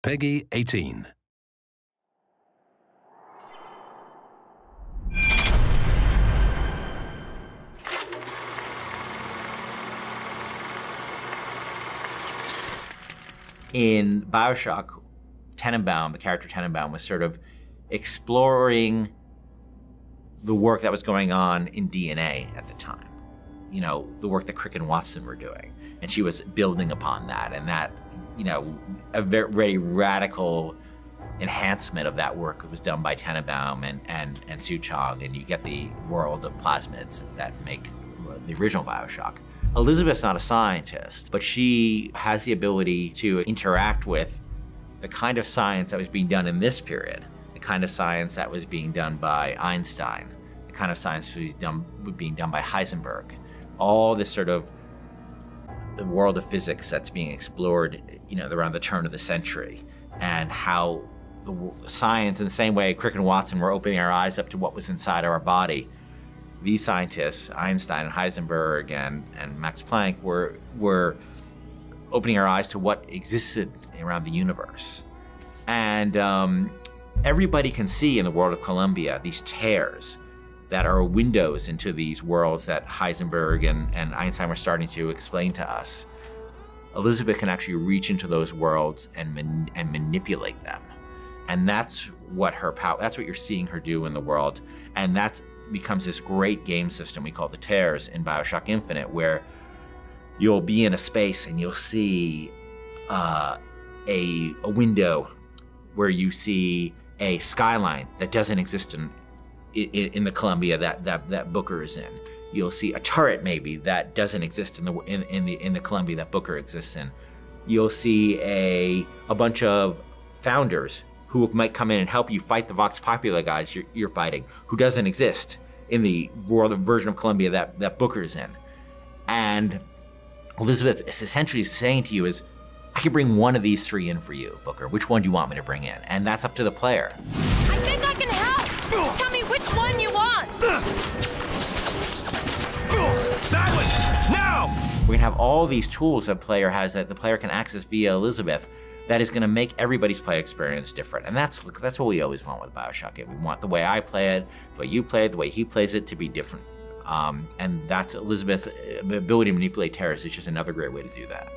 Peggy 18. In Bioshock, Tenenbaum, the character Tenenbaum, was sort of exploring the work that was going on in DNA at the time. You know, the work that Crick and Watson were doing. And she was building upon that, and that, you know, a very radical enhancement of that work was done by Tenenbaum and Sue Chong, and you get the world of plasmids that make the original Bioshock. Elizabeth's not a scientist, but she has the ability to interact with the kind of science that was being done in this period, the kind of science that was being done by Einstein, the kind of science that was being done by Heisenberg. All this sort of the world of physics that's being explored, you know, around the turn of the century, and how the science, in the same way Crick and Watson were opening our eyes up to what was inside our body, these scientists, Einstein and Heisenberg and Max Planck, were opening our eyes to what existed around the universe. And everybody can see in the world of Columbia these tears that are windows into these worlds that Heisenberg and Einstein were starting to explain to us. Elizabeth can actually reach into those worlds and manipulate them. And that's what her power, that's what you're seeing her do in the world. And that becomes this great game system we call the tears in Bioshock Infinite, where you'll be in a space and you'll see a window where you see a skyline that doesn't exist in the Columbia that Booker is in. You'll see a turret maybe that doesn't exist in the Columbia that Booker exists in. You'll see a bunch of founders who might come in and help you fight the Vox Populi guys you're fighting, who doesn't exist in the version of Columbia that Booker's in. And Elizabeth is essentially saying to you is, I can bring one of these three in for you, Booker. Which one do you want me to bring in? And that's up to the player. I think I can help. Just tell me which one you want. That one! Now! We're gonna have all these tools that player has that the player can access via Elizabeth that is gonna make everybody's play experience different. And that's what we always want with Bioshock. We want the way I play it, the way you play it, the way he plays it to be different. And that's Elizabeth's ability to manipulate terrorists is just another great way to do that.